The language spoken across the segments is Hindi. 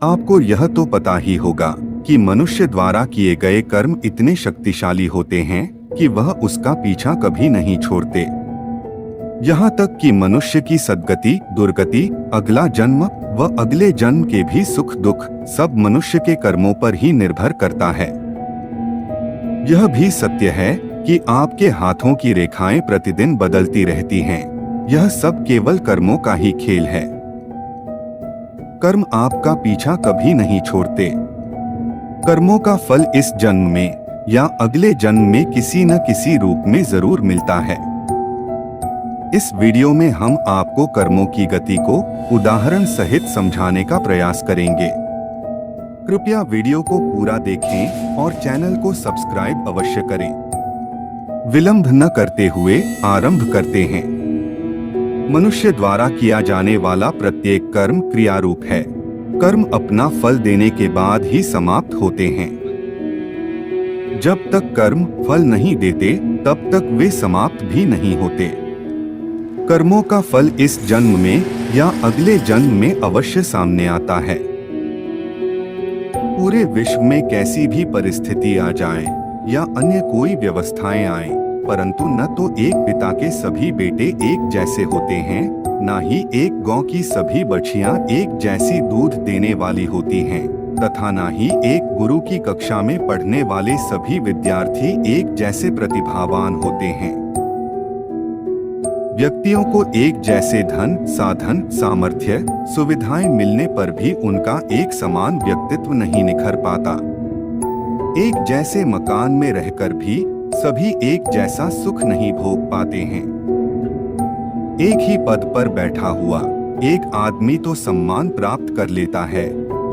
आपको यह तो पता ही होगा कि मनुष्य द्वारा किए गए कर्म इतने शक्तिशाली होते हैं कि वह उसका पीछा कभी नहीं छोड़ते। यहाँ तक कि मनुष्य की सद्गति, दुर्गति, अगला जन्म व अगले जन्म के भी सुख दुख सब मनुष्य के कर्मों पर ही निर्भर करता है। यह भी सत्य है कि आपके हाथों की रेखाएं प्रतिदिन बदलती रहती हैं। यह सब केवल कर्मों का ही खेल है। कर्म आपका पीछा कभी नहीं छोड़ते। कर्मों का फल इस जन्म में या अगले जन्म में किसी न किसी रूप में जरूर मिलता है। इस वीडियो में हम आपको कर्मों की गति को उदाहरण सहित समझाने का प्रयास करेंगे। कृपया वीडियो को पूरा देखें और चैनल को सब्सक्राइब अवश्य करें। विलंब न करते हुए आरंभ करते हैं। मनुष्य द्वारा किया जाने वाला प्रत्येक कर्म क्रियारूप है। कर्म अपना फल देने के बाद ही समाप्त होते हैं। जब तक कर्म फल नहीं देते तब तक वे समाप्त भी नहीं होते। कर्मों का फल इस जन्म में या अगले जन्म में अवश्य सामने आता है। पूरे विश्व में कैसी भी परिस्थिति आ जाए या अन्य कोई व्यवस्थाएं आए, परंतु न तो एक पिता के सभी बेटे एक जैसे होते हैं, न ही एक गौ की सभी बछियां एक जैसी दूध देने वाली होती हैं, तथा न ही एक गुरु की कक्षा में पढ़ने वाले सभी विद्यार्थी एक जैसे प्रतिभावान होते हैं। व्यक्तियों को एक जैसे धन, साधन, सामर्थ्य, सुविधाएं मिलने पर भी उनका एक समान व्यक्तित्व नहीं निखर पाता। एक जैसे मकान में रहकर भी सभी एक जैसा सुख नहीं भोग पाते हैं। एक ही पद पर बैठा हुआ एक आदमी तो सम्मान प्राप्त कर लेता है,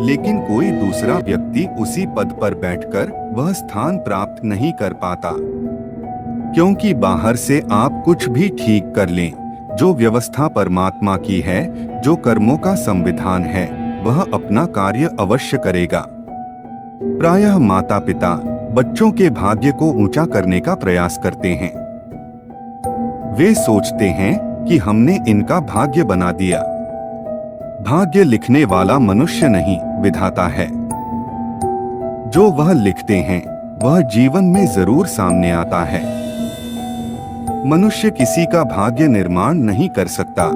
लेकिन कोई दूसरा व्यक्ति उसी पद पर बैठकर वह स्थान प्राप्त नहीं कर पाता। क्योंकि बाहर से आप कुछ भी ठीक कर लें, जो व्यवस्था परमात्मा की है, जो कर्मों का संविधान है, वह अपना कार्य अवश्य करेगा। प्रायः माता पिता बच्चों के भाग्य को ऊंचा करने का प्रयास करते हैं। वे सोचते हैं कि हमने इनका भाग्य बना दिया। भाग्य लिखने वाला मनुष्य नहीं, विधाता है। जो वह लिखते हैं वह जीवन में जरूर सामने आता है। मनुष्य किसी का भाग्य निर्माण नहीं कर सकता।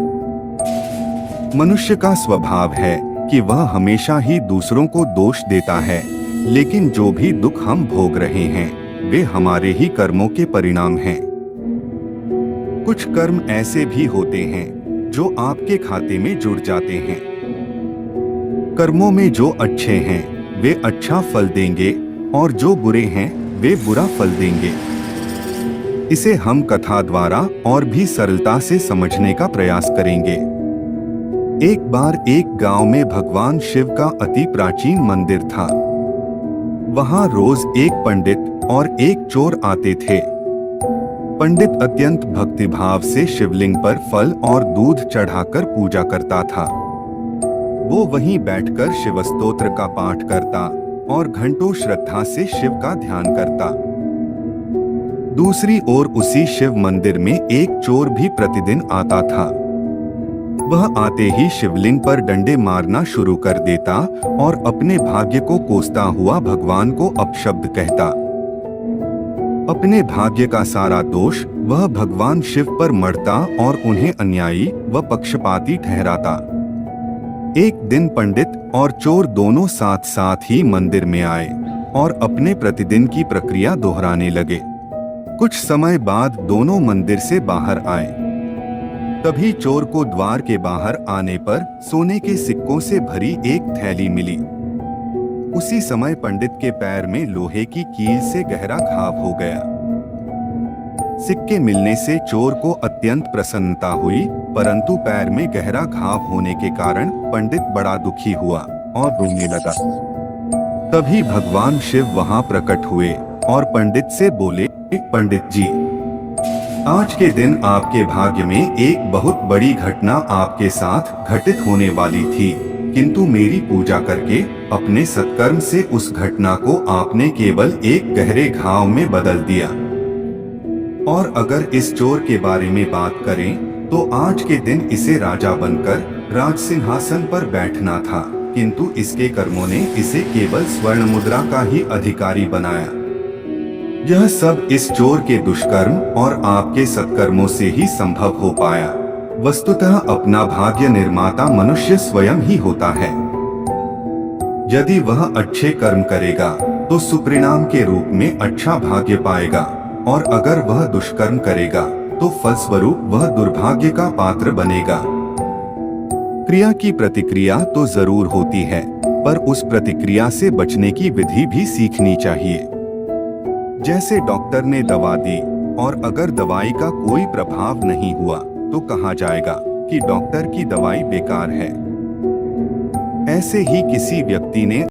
मनुष्य का स्वभाव है कि वह हमेशा ही दूसरों को दोष देता है, लेकिन जो भी दुख हम भोग रहे हैं वे हमारे ही कर्मों के परिणाम हैं। कुछ कर्म ऐसे भी होते हैं जो आपके खाते में जुड़ जाते हैं। कर्मों में जो अच्छे हैं वे अच्छा फल देंगे और जो बुरे हैं वे बुरा फल देंगे। इसे हम कथा द्वारा और भी सरलता से समझने का प्रयास करेंगे। एक बार एक गांव में भगवान शिव का अति प्राचीन मंदिर था। वहां रोज एक पंडित और एक चोर आते थे। पंडित अत्यंत भक्तिभाव से शिवलिंग पर फल और दूध चढ़ाकर पूजा करता था। वो वहीं बैठकर शिवस्तोत्र का पाठ करता और घंटों श्रद्धा से शिव का ध्यान करता। दूसरी ओर उसी शिव मंदिर में एक चोर भी प्रतिदिन आता था। वह आते ही शिवलिंग पर डंडे मारना शुरू कर देता और अपने भाग्य को कोसता हुआ भगवान को अपशब्द कहता। अपने भाग्य का सारा दोष वह भगवान शिव पर मढ़ता और उन्हें अन्यायी व पक्षपाती ठहराता। एक दिन पंडित और चोर दोनों साथ साथ ही मंदिर में आए और अपने प्रतिदिन की प्रक्रिया दोहराने लगे। कुछ समय बाद दोनों मंदिर से बाहर आए। तभी चोर को द्वार के बाहर आने पर सोने के सिक्कों से भरी एक थैली मिली। उसी समय पंडित के पैर में लोहे की कील से गहरा घाव हो गया। सिक्के मिलने से चोर को अत्यंत प्रसन्नता हुई, परंतु पैर में गहरा घाव होने के कारण पंडित बड़ा दुखी हुआ और रोने लगा। तभी भगवान शिव वहां प्रकट हुए और पंडित से बोले, पंडित जी, आज के दिन आपके भाग्य में एक बहुत बड़ी घटना आपके साथ घटित होने वाली थी, किंतु मेरी पूजा करके अपने सत्कर्म से उस घटना को आपने केवल एक गहरे घाव में बदल दिया। और अगर इस चोर के बारे में बात करें तो आज के दिन इसे राजा बनकर राज सिंहासन पर बैठना था, किंतु इसके कर्मों ने इसे केवल स्वर्ण मुद्रा का ही अधिकारी बनाया। यह सब इस चोर के दुष्कर्म और आपके सत्कर्मों से ही संभव हो पाया। वस्तुतः अपना भाग्य निर्माता मनुष्य स्वयं ही होता है। यदि वह अच्छे कर्म करेगा तो सुपरिणाम के रूप में अच्छा भाग्य पाएगा, और अगर वह दुष्कर्म करेगा तो फलस्वरूप वह दुर्भाग्य का पात्र बनेगा। क्रिया की प्रतिक्रिया तो जरूर होती है, पर उस प्रतिक्रिया से बचने की विधि भी सीखनी चाहिए। जैसे डॉक्टर ने दवा दी और अगर दवाई का कोई प्रभाव नहीं हुआ तो कहा जाएगा कि डॉक्टर की दवाई बेकार है। ऐसे ही किसी व्यक्ति ने